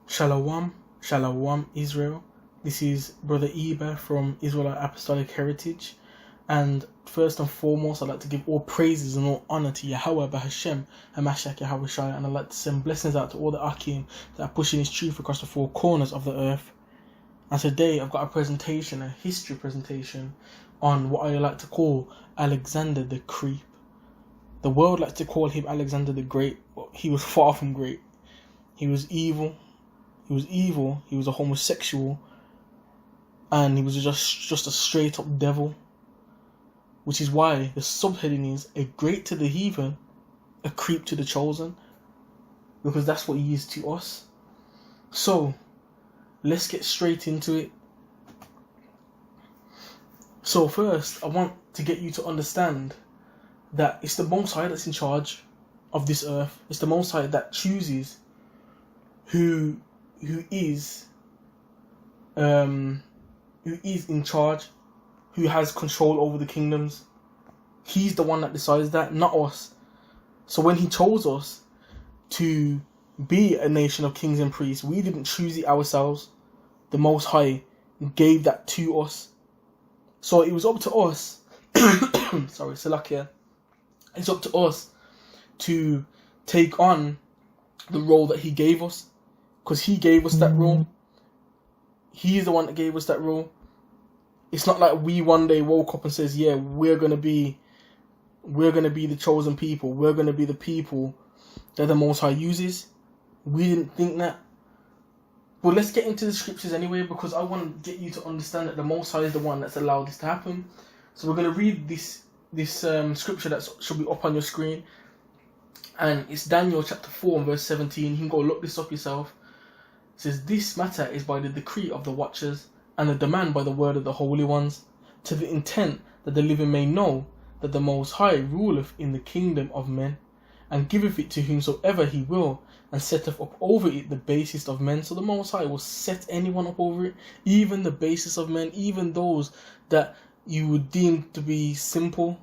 Shalawam, Shalawam Israel. This is Brother Eber from Israelite Apostolic Heritage. And first and foremost, I'd like to give all praises and all honor to Yahweh, Bahashem, Hamashach Yahweh Shai, and I'd like to send blessings out to all the Akim that are pushing His truth across the four corners of the earth. And today I've got a presentation, a history presentation, on what I like to call Alexander the Creep. The world likes to call him Alexander the Great, but he was far from great. He was evil. He was a homosexual, and he was just a straight up devil. Which is why the subheading is a great to the heathen, a creep to the chosen, because that's what he is to us. So let's get straight into it. So first, I want to get you to understand that it's the Most High that's in charge of this earth. It's the Most High that chooses who is in charge, who has control over the kingdoms. He's the one that decides that, not us. So when He chose us to be a nation of kings and priests, we didn't choose it ourselves. The Most High gave that to us. So it was up to us sorry, Salakia. It's up to us to take on the role that He gave us, because He gave us that role. He's the one that gave us that role. It's not like we one day woke up and says, yeah, we're gonna be the chosen people. We're gonna be the people that the Most High uses. We didn't think that. But let's get into the scriptures anyway, because I want to get you to understand that the Most High is the one that's allowed this to happen. So we're gonna read this scripture that should be up on your screen, and it's Daniel chapter 4 and verse 17. You can go look this up yourself. It says, "This matter is by the decree of the watchers, and the demand by the word of the holy ones, to the intent that the living may know that the Most High ruleth in the kingdom of men, and giveth it to whomsoever He will, and setteth up over it the basest of men." So the Most High will set anyone up over it, even the basest of men, even those that you would deem to be simple,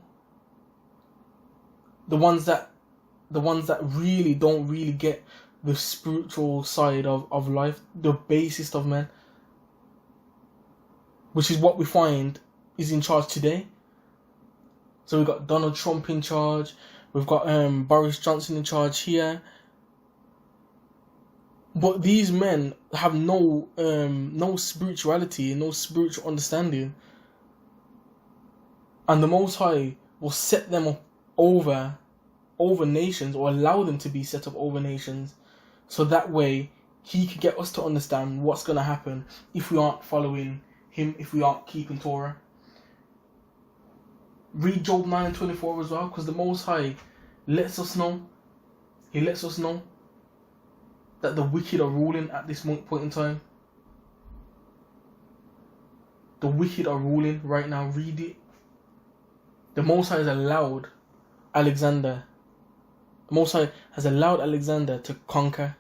the ones that really don't really get the spiritual side of life, the basest of men, which is what we find is in charge today. So we've got Donald Trump in charge, we've got Boris Johnson in charge here, but these men have no spirituality, no spiritual understanding, and the Most High will set them up over nations, or allow them to be set up over nations, so that way He could get us to understand what's going to happen if we aren't following Him, if we aren't keeping Torah. Read Job 9 and 24 as well, because the Most High lets us know. He lets us know that the wicked are ruling at this point in time. The wicked are ruling right now. Read it. The Most High has allowed Alexander. The Most High has allowed Alexander to conquer.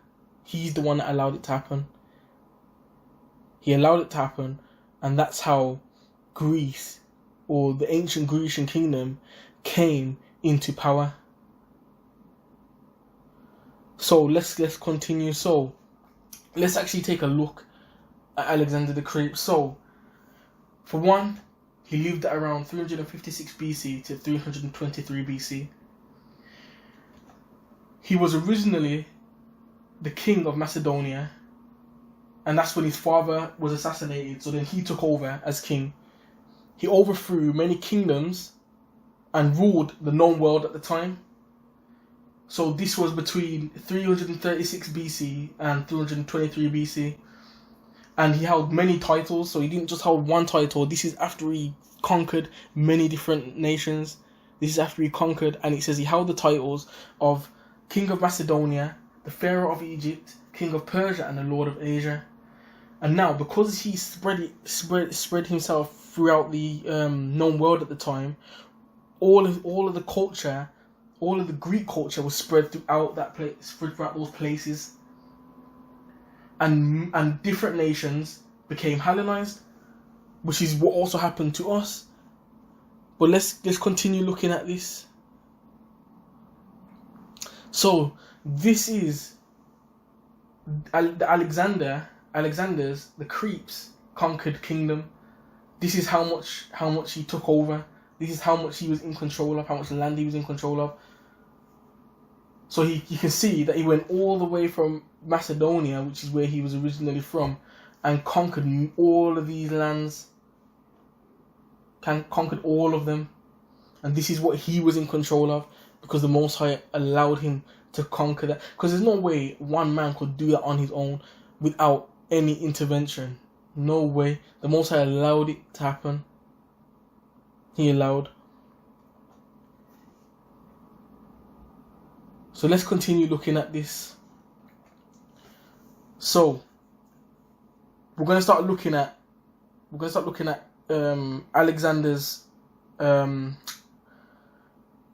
He's the one that allowed it to happen. He allowed it to happen, and that's how Greece, or the ancient Grecian kingdom, came into power. So let's continue. So let's actually take a look at Alexander the Great. So for one, he lived at around 356 BC to 323 BC. He was originally the king of Macedonia, and that's when his father was assassinated, so then he took over as king. He overthrew many kingdoms and ruled the known world at the time. So this was between 336 BC and 323 BC. And he held many titles, so he didn't just hold one title. This is after he conquered many different nations. This is after he conquered, and it says he held the titles of King of Macedonia, the Pharaoh of Egypt, King of Persia, and the Lord of Asia. And now, because he spread himself throughout the known world at the time, all of the culture, all of the Greek culture was spread throughout those places, and different nations became Hellanized, which is what also happened to us. But let's continue looking at this. So this is the creeps conquered kingdom. This is how much he took over. This is how much he was in control of, how much land he was in control of. So you can see that he went all the way from Macedonia, which is where he was originally from, and conquered all of these lands. Conquered all of them. And this is what he was in control of, because the Most High allowed him to conquer that. Because there's no way one man could do that on his own without any intervention. No way. The Most High allowed it to happen. He allowed. So let's continue looking at this. So we're gonna start looking at Alexander's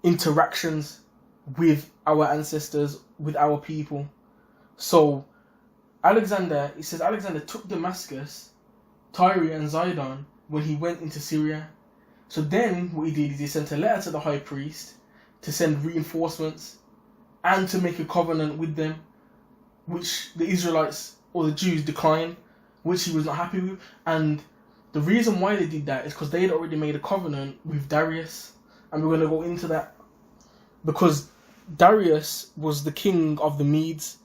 interactions with our ancestors, with our people. So Alexander took Damascus, Tyre and Zidon when he went into Syria. So then what he did is he sent a letter to the high priest to send reinforcements and to make a covenant with them, which the Israelites or the Jews declined, which he was not happy with. And the reason why they did that is because they had already made a covenant with Darius. And we're going to go into that. Because Darius was the king of the Medes,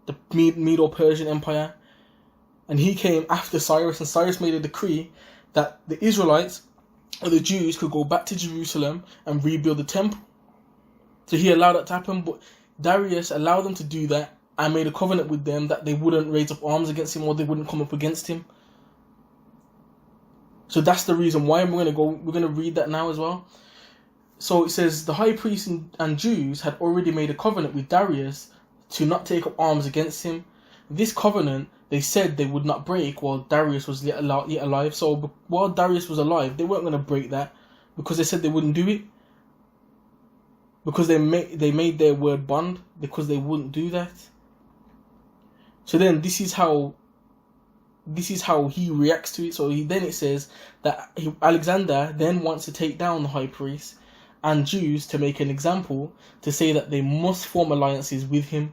the Medo-Persian Empire. And he came after Cyrus, and Cyrus made a decree that the Israelites or the Jews could go back to Jerusalem and rebuild the temple. So he allowed that to happen, but Darius allowed them to do that and made a covenant with them that they wouldn't raise up arms against him or they wouldn't come up against him. So that's the reason why we're going to read that now as well. So it says the high priests and Jews had already made a covenant with Darius to not take up arms against him. This covenant they said they would not break while Darius was yet alive. So while Darius was alive, they weren't going to break that because they said they wouldn't do it. Because they made their word bond, because they wouldn't do that. So then this is how he reacts to it. So it says that Alexander then wants to take down the high priest and Jews to make an example, to say that they must form alliances with him.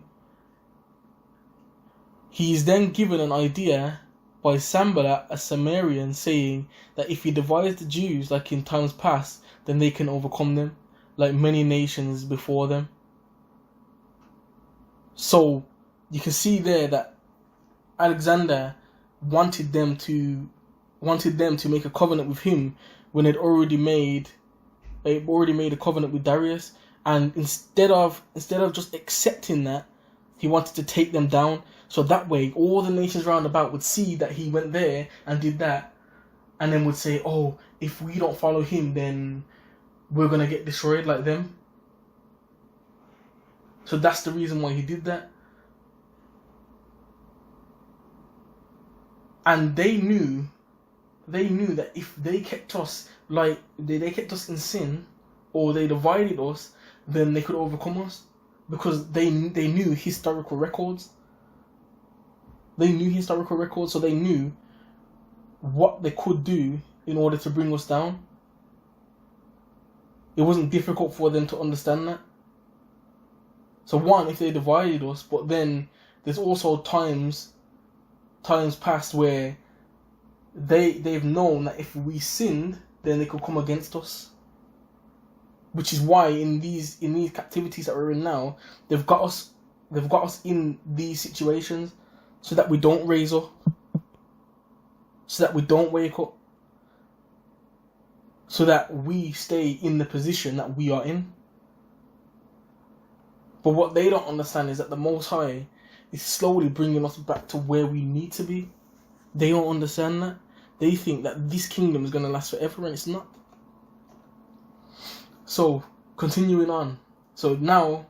He is then given an idea by Sanballat, a Samaritan, saying that if he divides the Jews like in times past, then they can overcome them, like many nations before them. So you can see there that Alexander wanted them to make a covenant with him when they'd already made a covenant with Darius, and instead of just accepting that, he wanted to take them down. So that way all the nations round about would see that he went there and did that, and then would say, oh, if we don't follow him, then we're going to get destroyed like them. So that's the reason why he did that. And they knew that if they kept us they kept us in sin, or they divided us, then they could overcome us, because they knew historical records. They knew historical records, so they knew what they could do in order to bring us down. It wasn't difficult for them to understand that. So one, if they divided us, but then there's also times past where they've known that if we sinned, then they could come against us. Which is why in these captivities that we're in now, they've got us in these situations so that we don't raise up, so that we don't wake up, so that we stay in the position that we are in. But what they don't understand is that the Most High is slowly bringing us back to where we need to be. They don't understand that. They think that this kingdom is going to last forever, and it's not. So, continuing on. So now,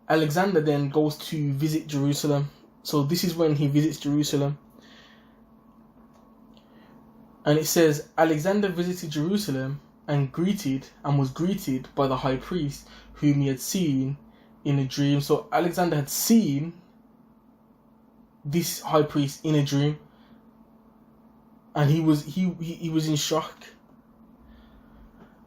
Alexander then goes to visit Jerusalem. So this is when he visits Jerusalem. And it says, Alexander visited Jerusalem and was greeted by the high priest, whom he had seen in a dream. So Alexander had seen this high priest in a dream, and he was in shock.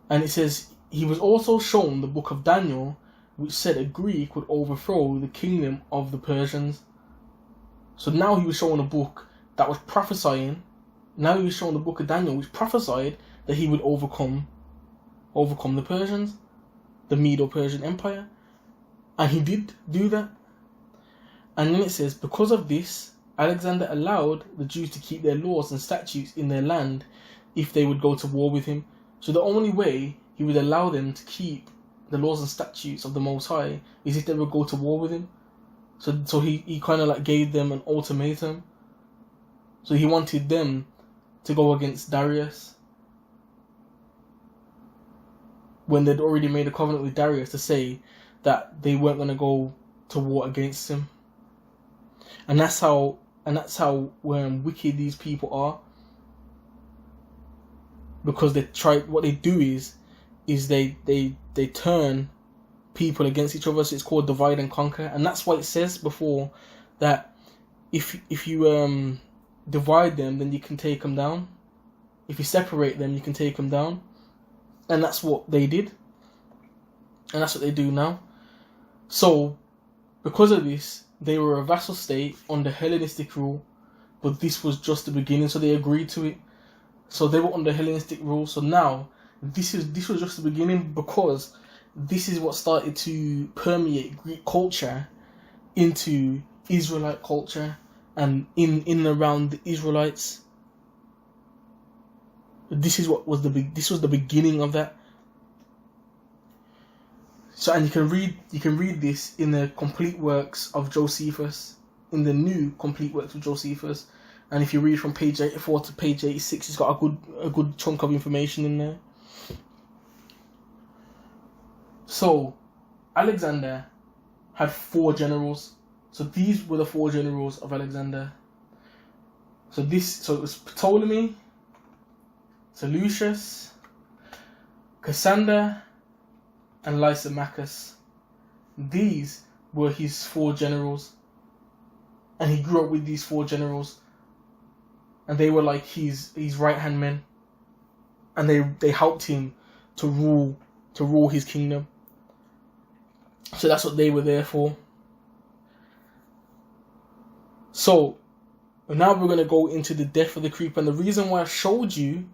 And it says he was also shown the book of Daniel, which said a Greek would overthrow the kingdom of the Persians. So now he was showing a book that was prophesying. Now he was showing the book of Daniel, which prophesied that he would overcome the Persians, the Medo-Persian Empire. And he did do that. And then it says, because of this, Alexander allowed the Jews to keep their laws and statutes in their land if they would go to war with him. So the only way he would allow them to keep the laws and statutes of the Most High is if they would go to war with him. So he kind of like gave them an ultimatum. So he wanted them to go against Darius when they'd already made a covenant with Darius to say that they weren't going to go to war against him. And that's how wicked these people are. Because what they do is they turn people against each other. So it's called divide and conquer. And that's why it says before that if you divide them, then you can take them down. If you separate them, you can take them down. And that's what they did. And that's what they do now. So, because of this, they were a vassal state under Hellenistic rule. But this was just the beginning, so they agreed to it. So they were under Hellenistic rule. So now, this was just the beginning, because this is what started to permeate Greek culture into Israelite culture and in and around the Israelites. This was the beginning of that. So, and you can read this in the complete works of Josephus, in the new complete works of Josephus. And if you read from page 84 to page 86, it's got a good chunk of information in there. So, Alexander had 4 generals. So these were the 4 generals of Alexander. So it was Ptolemy, Seleucus, Cassander, and Lysimachus. These were his 4 generals. And he grew up with these 4 generals. And they were like his right-hand men. And they helped him to rule his kingdom. So that's what they were there for. So now we're going to go into the death of the creeper. And the reason why I showed you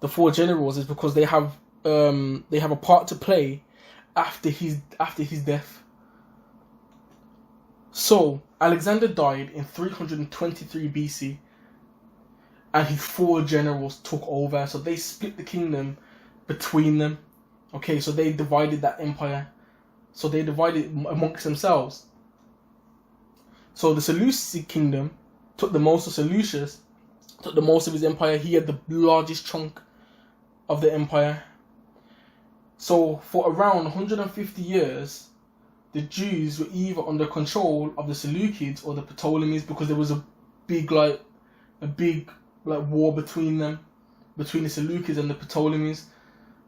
the 4 generals is because they have a part to play after his death. So Alexander died in 323 BC, and his 4 generals took over. So they split the kingdom between them. Okay, so they divided that empire. So they divided amongst themselves. So the Seleucid kingdom took the most of Seleucus, took the most of his empire. He had the largest chunk of the empire. So for around 150 years, the Jews were either under control of the Seleucids or the Ptolemies, because there was a big war between them, between the Seleucids and the Ptolemies.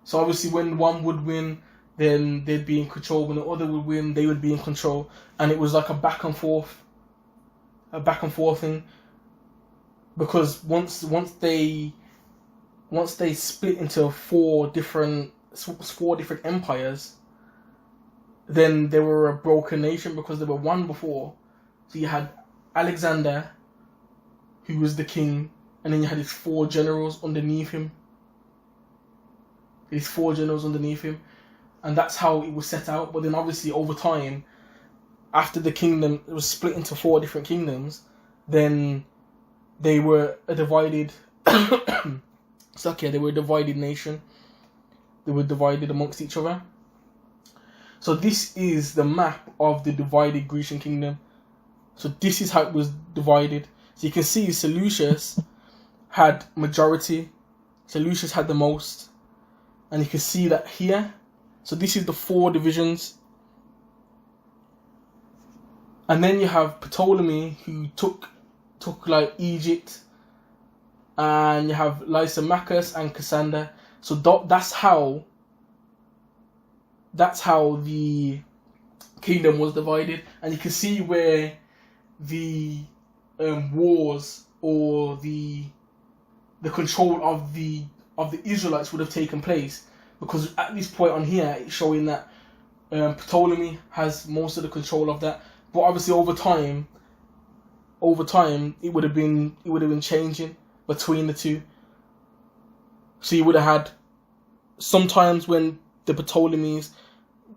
So obviously when one would win, then they'd be in control. When the other would win, they would be in control. And it was like a back and forth thing. Because once they split into 4 different empires, then they were a broken nation, because they were one before. So you had Alexander, who was the king, and then you had his 4 generals underneath him. And that's how it was set out. But then obviously over time, after the kingdom was split into 4 different kingdoms, then they were a divided they were a divided nation. They were divided amongst each other. So this is the map of the divided Grecian kingdom. So this is how it was divided. So you can see Seleucus had majority. Seleucus had the most. And you can see that here. So this is the 4 divisions. And then you have Ptolemy, who took like Egypt. And you have Lysimachus and Cassander. So that's how the kingdom was divided. And you can see where the wars or the control of the Israelites would have taken place, because at this point on here it's showing that Ptolemy has most of the control of that. But obviously over time over time it would have been changing between the two. So you would have had sometimes when the Ptolemies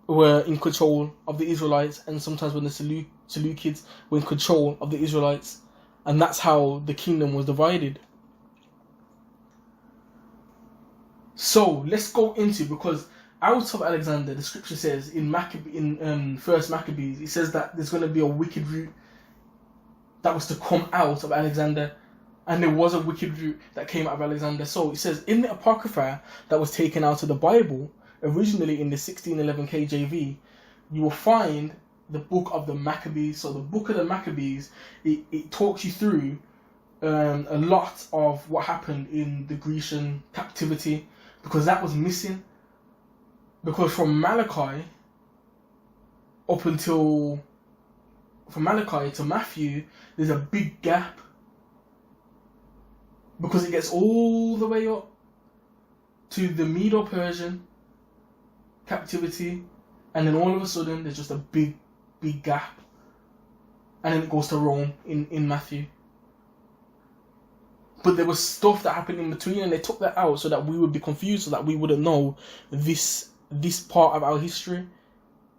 were in control of the Israelites, and sometimes when the Seleucids were in control of the Israelites, and that's how the kingdom was divided. So let's go into, because out of Alexander, the scripture says in First Maccabees, it says that there's going to be a wicked root that was to come out of Alexander, and there was a wicked root that came out of Alexander. So it says in the Apocrypha that was taken out of the Bible, originally in the 1611 KJV, you will find the book of the Maccabees. So the book of the Maccabees, it talks you through a lot of what happened in the Grecian captivity, because that was missing. Because from Malachi to Matthew, there's a big gap, because it gets all the way up to the Medo-Persian captivity, and then all of a sudden there's just a big gap, and then it goes to Rome in Matthew. But there was stuff that happened in between, and they took that out so that we would be confused, so that we wouldn't know this part of our history.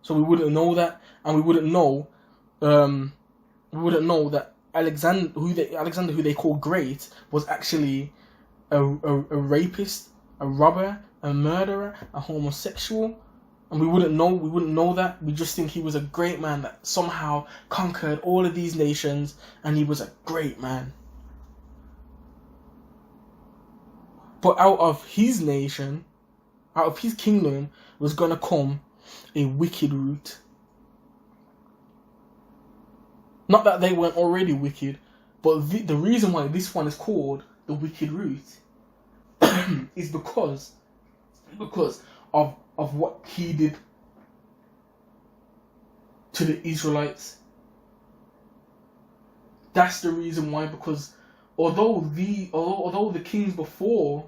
So we wouldn't know that, and we wouldn't know that Alexander, who they call Great, was actually a rapist, a robber, a murderer, a homosexual, and we wouldn't know that. We just think he was a great man that somehow conquered all of these nations, and he was a great man. But out of his nation, out of his kingdom, was going to come a wicked root. Not that they weren't already wicked, but the reason why this one is called the wicked root is because of what he did to the Israelites. That's the reason why. Because although the kings before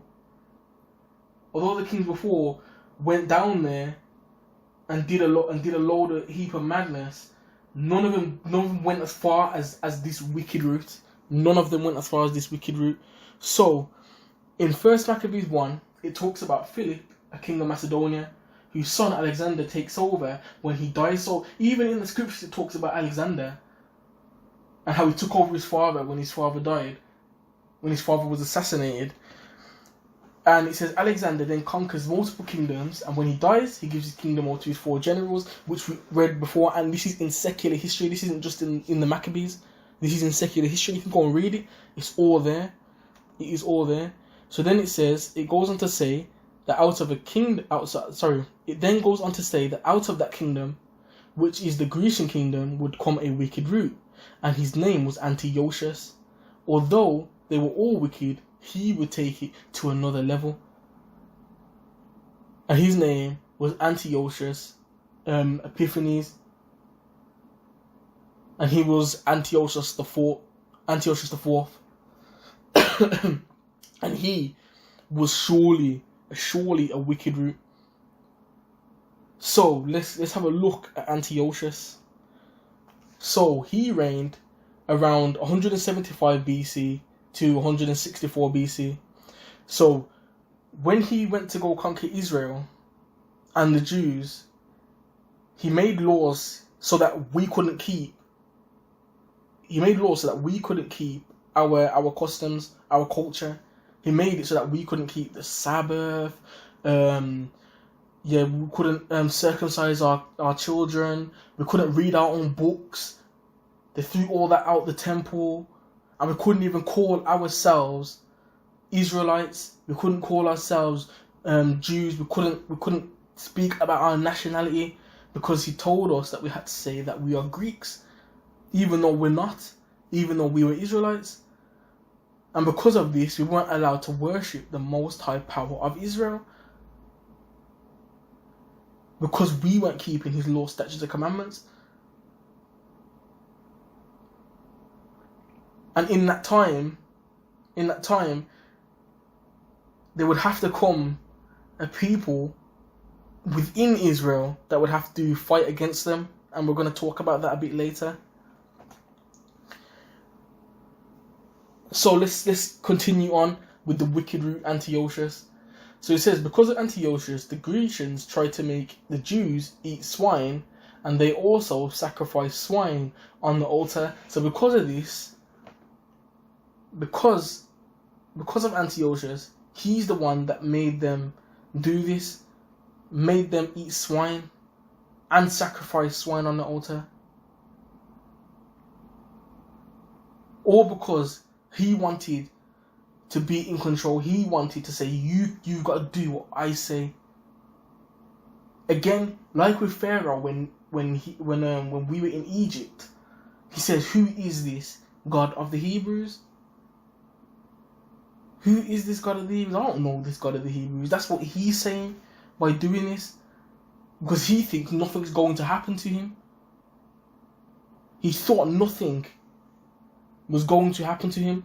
went down there and did a heap of madness, none of them went as far as this wicked root. None of them went as far as this wicked root. So in 1 Maccabees 1, it talks about Philip, a king of Macedonia, whose son Alexander takes over when he dies. So even in the scriptures it talks about Alexander and how he took over his father when his father died, when his father was assassinated. And it says Alexander then conquers multiple kingdoms, and when he dies, he gives his kingdom over to his 4 generals, which we read before. And this is in secular history. This isn't just in the Maccabees. This is in secular history. You can go and read it. It's all there. It is all there. So then it goes on to say that it then goes on to say that out of that kingdom, which is the Grecian kingdom, would come a wicked root, and his name was Antiochus. Although they were all wicked, he would take it to another level. And his name was Antiochus Epiphanes. And he was Antiochus the fourth. And he was surely a wicked root. So let's have a look at Antiochus. So he reigned around 175 BC to 164 BC. So when he went to go conquer Israel and the Jews, he made laws so that we couldn't keep. Our customs, our culture. He made it so that we couldn't keep the Sabbath. We couldn't circumcise our children. We couldn't read our own books. They threw all that out the temple. And we couldn't even call ourselves Israelites. We couldn't call ourselves Jews. We couldn't speak about our nationality, because he told us that we had to say that we are Greeks, even though we're not, even though we were Israelites. And because of this, we weren't allowed to worship the Most High Power of Israel, because we weren't keeping his law, statutes, and commandments. And in that time, there would have to come a people within Israel that would have to fight against them. And we're going to talk about that a bit later. So let's continue on with the wicked root Antiochus. So it says, because of Antiochus, the Grecians tried to make the Jews eat swine, and they also sacrificed swine on the altar. So because of this, because of Antiochus, he's the one that made them do this, made them eat swine and sacrifice swine on the altar. All because he wanted to be in control. He wanted to say, you've got to do what I say. Again, like with Pharaoh, when we were in Egypt, he says, who is this God of the Hebrews? Who is this God of the Hebrews? I don't know this God of the Hebrews. That's what he's saying by doing this. Because he thinks nothing's going to happen to him. He thought nothing was going to happen to him.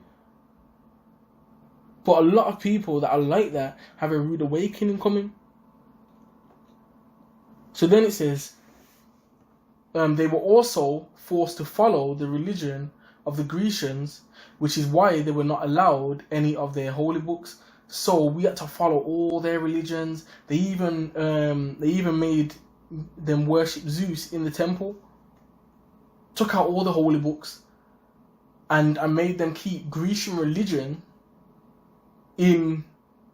But a lot of people that are like that have a rude awakening coming. So then it says, they were also forced to follow the religion of the Grecians, which is why they were not allowed any of their holy books. So we had to follow all their religions. They even made them worship Zeus in the temple. Took out all the holy books, and made them keep Grecian religion in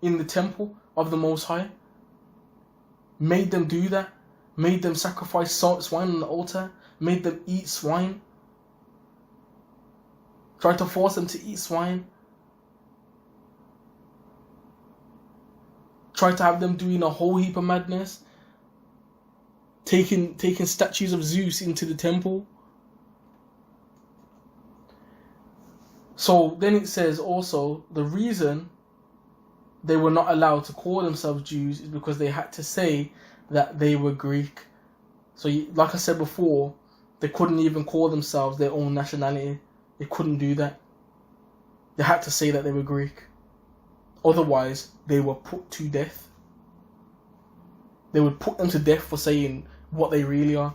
the temple of the Most High. Made them do that. Made them sacrifice swine on the altar. Made them eat swine. Tried to force them to eat swine. Tried to have them doing a whole heap of madness. Taking statues of Zeus into the temple. So then it says also, the reason they were not allowed to call themselves Jews is because they had to say that they were Greek. So like I said before, they couldn't even call themselves their own nationality. They couldn't do that. They had to say that they were Greek. Otherwise, they were put to death. They would put them to death for saying what they really are.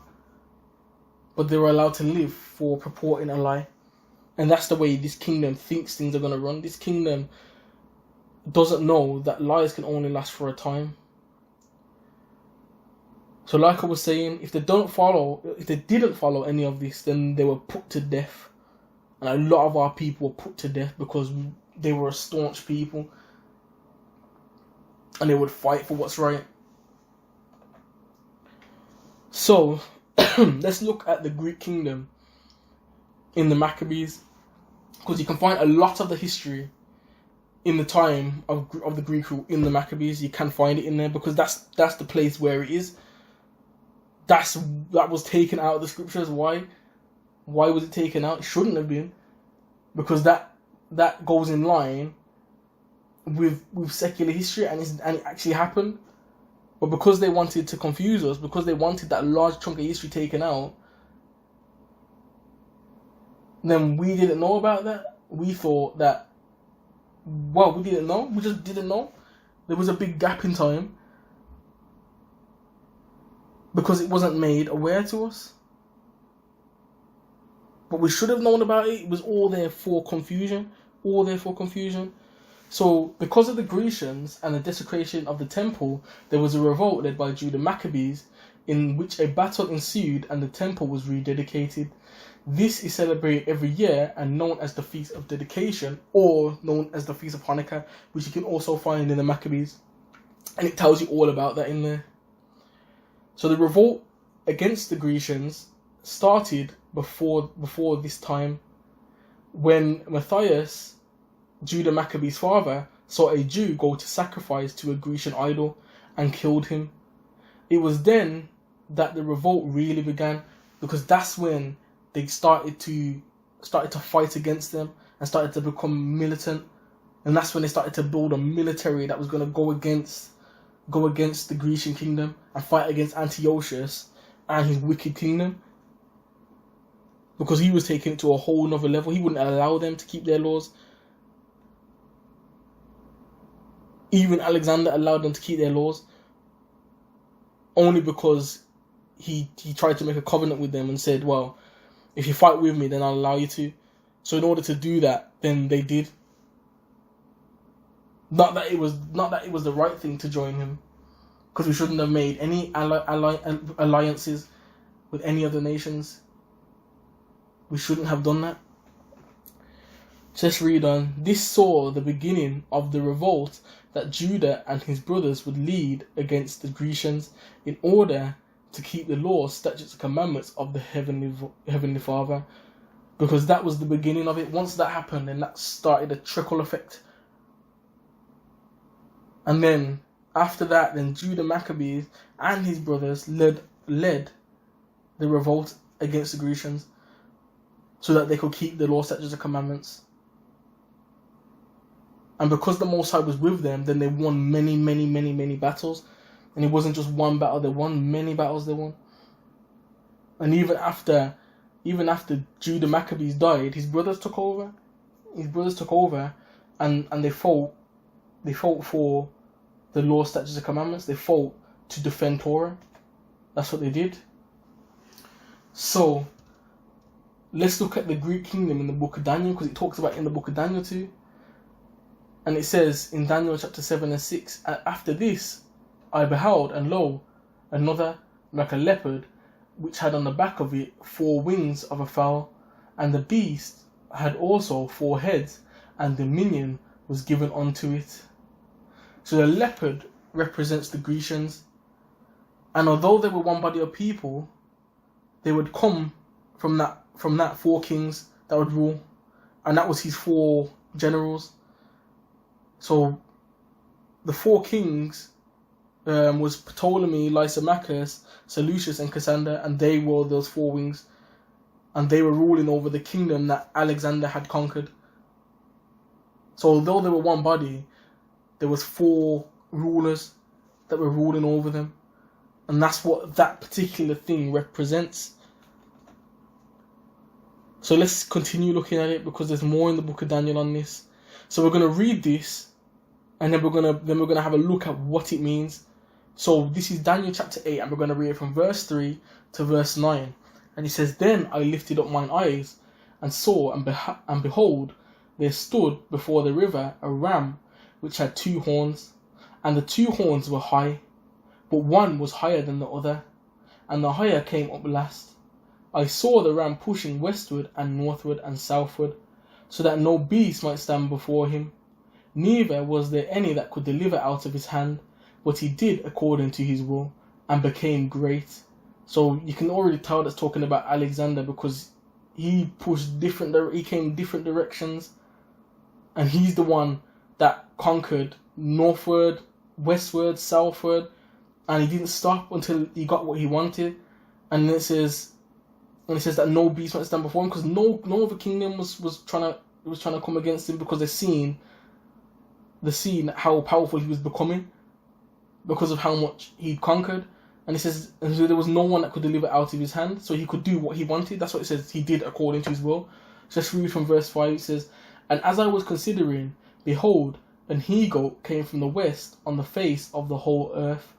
But they were allowed to live for purporting a lie. And that's the way this kingdom thinks things are going to run. This kingdom doesn't know that lies can only last for a time. So like I was saying, if they didn't follow any of this, then they were put to death. And a lot of our people were put to death because they were a staunch people. And they would fight for what's right. So, let's look at the Greek kingdom in the Maccabees. Because you can find a lot of the history in the time of the Greek rule in the Maccabees. You can find it in there because that's the place where it is. That was taken out of the scriptures. Why? Why was it taken out? It shouldn't have been. Because that goes in line with secular history and it actually happened. But because they wanted to confuse us, because they wanted that large chunk of history taken out, then we didn't know about that. We thought that, well, we didn't know. We just didn't know. There was a big gap in time because it wasn't made aware to us. But we should have known about it. It was all there for confusion. All there for confusion. So, because of the Grecians and the desecration of the temple, there was a revolt led by Judah Maccabees, in which a battle ensued and the temple was rededicated. This is celebrated every year and known as the Feast of Dedication, or known as the Feast of Hanukkah, which you can also find in the Maccabees. And it tells you all about that in there. So the revolt against the Grecians started before this time, when Matthias, Judah Maccabee's father, saw a Jew go to sacrifice to a Grecian idol and killed him. It was then that the revolt really began, because that's when they started to fight against them and started to become militant, and that's when they started to build a military that was going to go against the Grecian kingdom and fight against Antiochus and his wicked kingdom, because he was taking it to a whole nother level. He wouldn't allow them to keep their laws. Even Alexander allowed them to keep their laws only because he tried to make a covenant with them and said, well, if you fight with me, then I'll allow you to. So in order to do that, then they did. Not that it was the right thing to join him, because we shouldn't have made any alliances with any other nations. We shouldn't have done that. So let's read on. This saw the beginning of the revolt that Judah and his brothers would lead against the Grecians in order to keep the laws, statutes, and commandments of the Heavenly Father. Because that was the beginning of it. Once that happened, then that started a trickle effect. And then after that, then Judah Maccabees and his brothers led the revolt against the Grecians so that they could keep the law, statutes, and commandments. And because the Most High was with them, then they won many, many, many, many battles. And it wasn't just one battle, they won many battles they won. And even after Judah Maccabees died, his brothers took over. And they fought for the law, statutes, and commandments. They fought to defend Torah. That's what they did. So let's look at the Greek kingdom in the book of Daniel, because it talks about it in the book of Daniel too. And it says in Daniel chapter 7 and 6, after this I beheld, and lo, another like a leopard, which had on the back of it 4 wings of a fowl, and the beast had also 4 heads, and dominion was given unto it. So the leopard represents the Grecians, and although they were one body of people, they would come from that 4 kings that would rule, and that was his 4 generals. So the 4 kings was Ptolemy, Lysimachus, Seleucus, and Cassander, and they were those 4 wings, and they were ruling over the kingdom that Alexander had conquered. So although they were one body, there was 4 rulers that were ruling over them, and that's what that particular thing represents. So let's continue looking at it, because there's more in the book of Daniel on this. So we're going to read this, and then we're going to have a look at what it means. So this is Daniel chapter 8, and we're going to read it from verse 3 to verse 9. And it says, Then I lifted up mine eyes, and saw, and behold, there stood before the river a ram, which had 2 horns, and the 2 horns were high, but one was higher than the other, and the higher came up last. I saw the ram pushing westward and northward and southward, so that no beast might stand before him. Neither was there any that could deliver out of his hand, but he did according to his will, and became great. So you can already tell that's talking about Alexander, because he came different directions, and he's the one that conquered northward, westward, southward, and he didn't stop until he got what he wanted. And it says that no beast might stand before him, because no other kingdom was trying to come against him, because they're seeing how powerful he was becoming because of how much he'd conquered. And it says, and so there was no one that could deliver out of his hand, so he could do what he wanted. That's what it says, he did according to his will. So let's read from verse 5. It says, And as I was considering, behold, an he-goat came from the west on the face of the whole earth,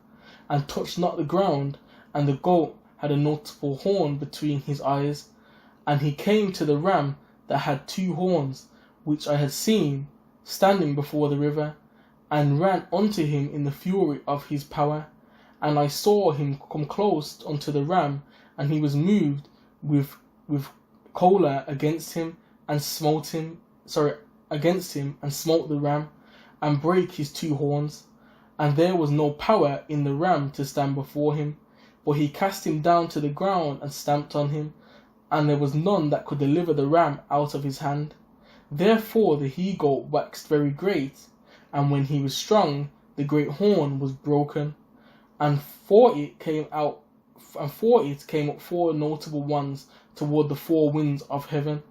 and touched not the ground, and the goat had a notable horn between his eyes. And he came to the ram that had 2 horns, which I had seen standing before the river, and ran unto him in the fury of his power. And I saw him come close unto the ram, and he was moved with choler against him, and smote the ram, and brake his 2 horns. And there was no power in the ram to stand before him, for he cast him down to the ground and stamped on him, and there was none that could deliver the ram out of his hand. Therefore the he-goat waxed very great, and when he was strong, the great horn was broken, and for it came up 4 notable ones toward the 4 winds of heaven,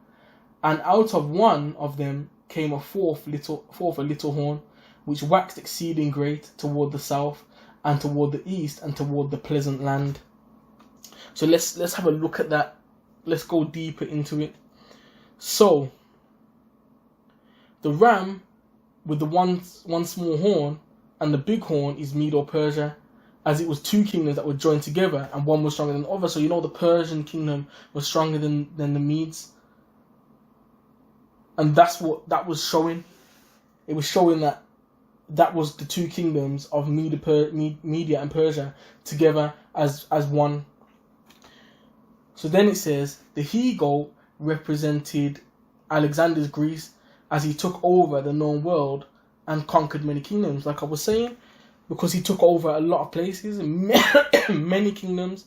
and out of one of them came a fourth little horn, which waxed exceeding great toward the south, and toward the east, and toward the pleasant land. So let's have a look at that. Let's go deeper into it. So the ram with the one small horn and the big horn is Medo-Persia, as it was 2 kingdoms that were joined together, and one was stronger than the other. So the Persian kingdom was stronger than the Medes. And that's what that was showing. It was showing that was the two kingdoms of Media and Persia together as one. So then it says, the he-goat represented Alexander's Greece as he took over the known world and conquered many kingdoms, like I was saying, because he took over a lot of places, many kingdoms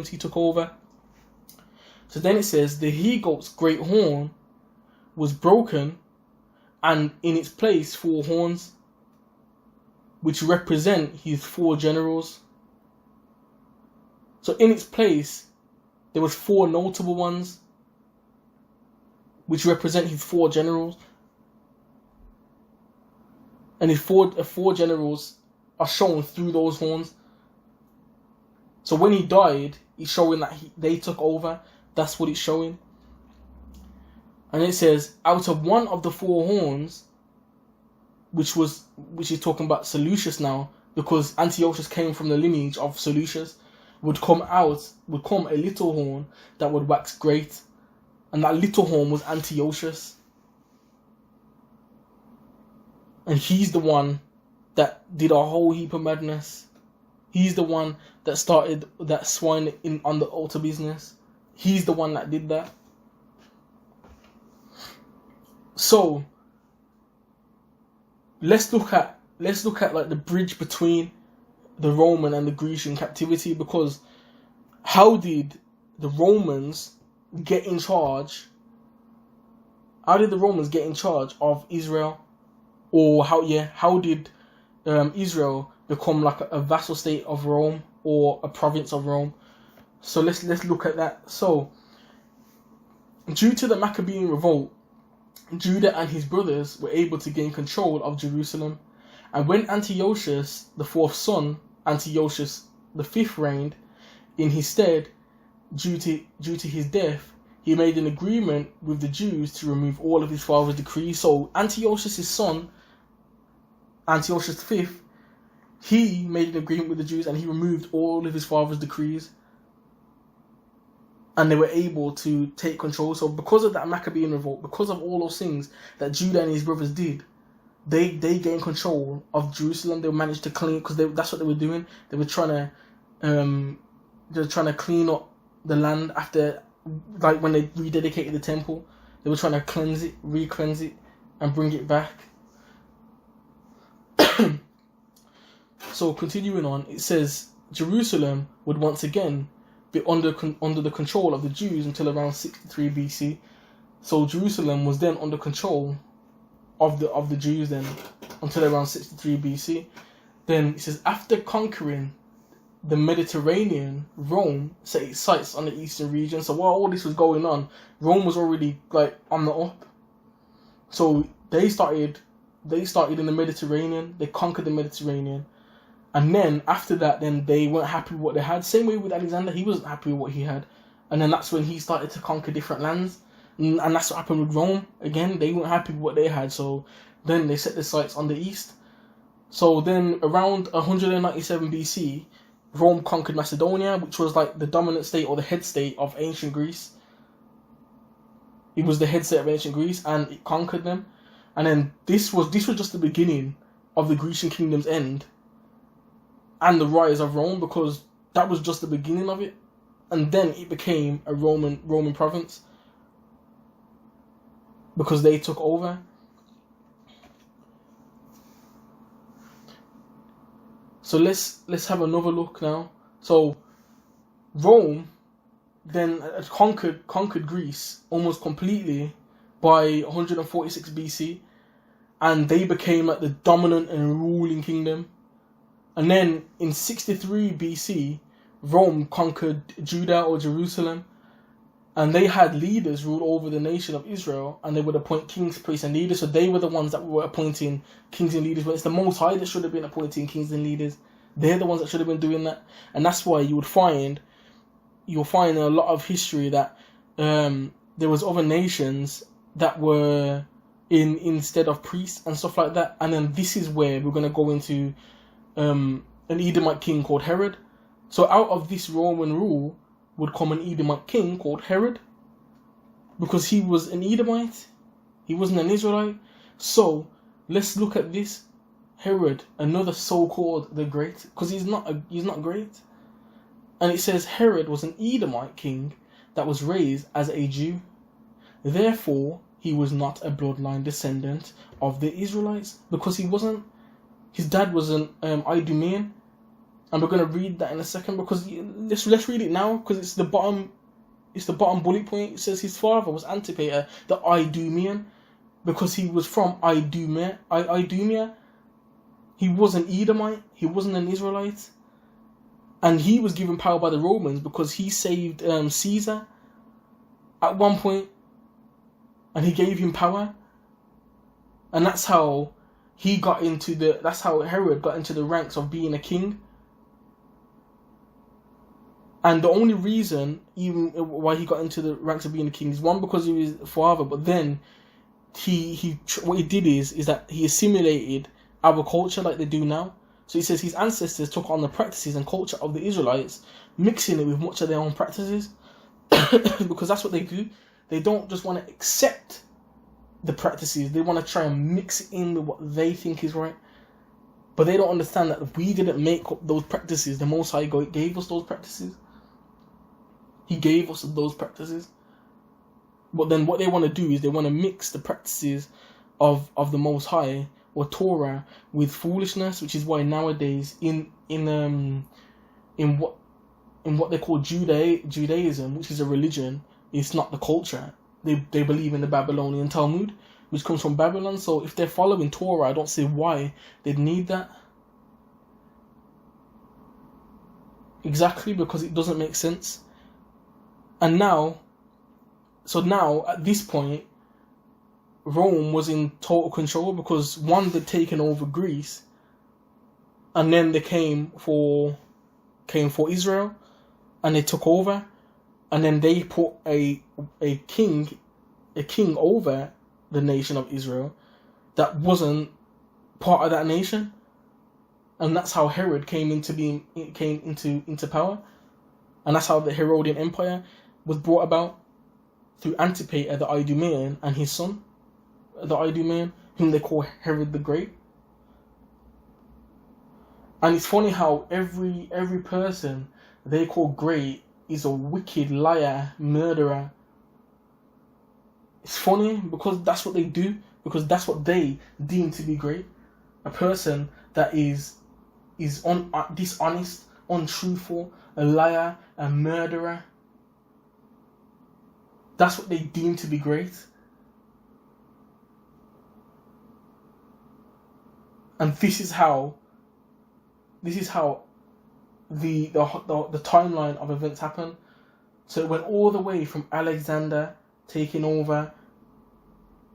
he took over. So then it says, the he-goat's great horn was broken, and in its place 4 horns, which represent his 4 generals. So in its place, there was 4 notable ones, which represent his 4 generals. And his four generals are shown through those horns. So when he died, it's showing that they took over. That's what it's showing. And it says, out of one of the 4 horns, which is talking about Seleucus now, because Antiochus came from the lineage of Seleucus, would come a little horn that would wax great. And that little horn was Antiochus. And he's the one that did a whole heap of madness. He's the one that started that swine on the altar business. He's the one that did that. So let's look at like the bridge between the Roman and the Grecian captivity, because how did the Romans get in charge? How did the Romans get in charge of Israel? Or how did Israel become like a vassal state of Rome or a province of Rome? So let's look at that. So due to the Maccabean revolt, Judah and his brothers were able to gain control of Jerusalem. And when Antiochus, the 4th son, Antiochus the 5th reigned in his stead, due to his death, he made an agreement with the Jews to remove all of his father's decrees. So Antiochus' son, Antiochus V, he made an agreement with the Jews and he removed all of his father's decrees. And they were able to take control. So because of that Maccabean revolt, because of all those things that Judah and his brothers did, they gained control of Jerusalem. They managed to clean, because that's what they were doing. They were trying to clean up the land after, like when they rededicated the temple. They were trying to cleanse it, re-cleanse it, and bring it back. So continuing on, it says Jerusalem would once again be under the control of the Jews until around 63 BC. So Jerusalem was then under control of the Jews then until around 63 BC. Then it says, after conquering the Mediterranean, Rome set its sights on the eastern region. So while all this was going on, Rome was already like on the up. So they started in the Mediterranean. They conquered the Mediterranean. And then after that, then they weren't happy with what they had. Same way with Alexander, he wasn't happy with what he had. And then that's when he started to conquer different lands. And that's what happened with Rome. Again, they weren't happy with what they had. So then they set their sights on the east. So then around 197 BC, Rome conquered Macedonia, which was like the dominant state or the head state of ancient Greece. It was the head state of ancient Greece, and it conquered them. And then this was just the beginning of the Grecian kingdom's end and the rise of Rome, because that was just the beginning of it. And then it became a Roman province because they took over. So let's have another look now. So Rome then conquered Greece almost completely by 146 BC, and they became like the dominant and ruling kingdom. And then in 63 BC, Rome conquered Judah or Jerusalem, and they had leaders rule over the nation of Israel, and they would appoint kings, priests, and leaders. So they were the ones that were appointing kings and leaders. But it's the Most High that should have been appointing kings and leaders. They're the ones that should have been doing that. And that's why you'll find in a lot of history that there was other nations that were instead of priests and stuff like that. And then this is where we're going to go into an Edomite king called Herod. So out of this Roman rule would come an Edomite king called Herod, because he was an Edomite. He wasn't an Israelite. So let's look at this. Herod, another so-called the Great, because he's not great. And it says Herod was an Edomite king that was raised as a Jew. Therefore, he was not a bloodline descendant of the Israelites, because he wasn't. His dad was an Idumean, and we're going to read that in a second. Because let's read it now, because it's the bottom. It's the bottom bullet point. It says his father was Antipater, the Idumean, because he was from Idumea. He was an Edomite. He wasn't an Israelite. And he was given power by the Romans because he saved Caesar at one point. And he gave him power. And that's how that's how Herod got into the ranks of being a king. And the only reason even why he got into the ranks of being a king is one, because he was father, but then what he did is that he assimilated our culture like they do now. So he says his ancestors took on the practices and culture of the Israelites, mixing it with much of their own practices. Because that's what they do. They don't just want to accept the practices. They want to try and mix it in with what they think is right. But they don't understand that we didn't make up those practices. The Most High God gave us those practices. He gave us those practices. But then what they want to do is they want to mix the practices of the Most High or Torah with foolishness, which is why nowadays in what they call Judaism, which is a religion, it's not the culture. They believe in the Babylonian Talmud, which comes from Babylon. So if they're following Torah, I don't see why they'd need that. Exactly, because it doesn't make sense. And now at this point, Rome was in total control, because one, they'd taken over Greece, and then they came for Israel, and they took over, and then they put a king over the nation of Israel that wasn't part of that nation, and that's how Herod came into power, and that's how the Herodian Empire was brought about through Antipater the Idumean and his son, the Idumean, whom they call Herod the Great. And it's funny how every person they call great is a wicked liar, murderer. It's funny because that's what they do, because that's what they deem to be great. A person that is dishonest, untruthful, a liar, a murderer. That's what they deem to be great. And this is how the timeline of events happen. So it went all the way from Alexander taking over,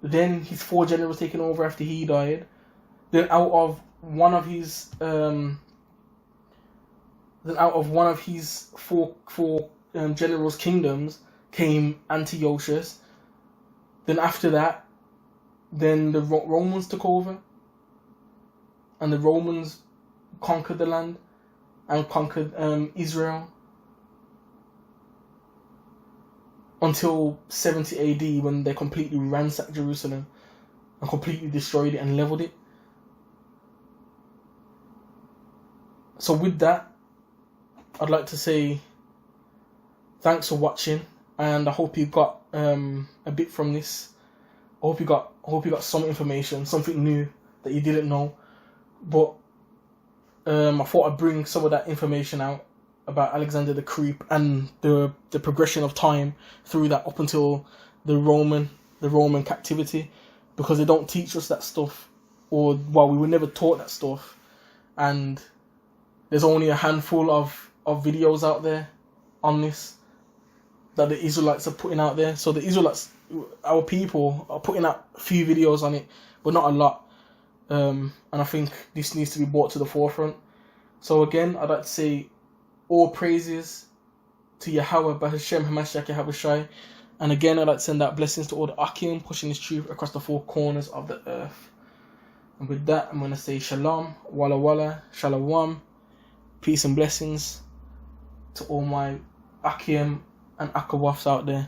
then his 4 generals taking over after he died. Then out of one of his four generals' kingdoms came Antiochus. Then after that, then the Romans took over, and the Romans conquered the land and conquered Israel until 70 AD, when they completely ransacked Jerusalem and completely destroyed it and leveled it. So with that, I'd like to say thanks for watching, and I hope you got a bit from this. I hope you got some information, something new that you didn't know. But I thought I'd bring some of that information out about Alexander the Creep and the progression of time through that up until the Roman captivity, because they don't teach us that stuff, or we were never taught that stuff, and there's only a handful of videos out there on this that the Israelites are putting out there. So the Israelites, our people, are putting out a few videos on it, but not a lot. And I think this needs to be brought to the forefront. So again, I'd like to say all praises to Yahweh, Bahashem, Hamashiach, Yahweh Shai. And again, I'd like to send out blessings to all the Akim pushing this truth across the 4 corners of the earth. And with that, I'm going to say Shalom, Walla Walla, Shalawam, peace and blessings to all my Akim and Akawafs out there.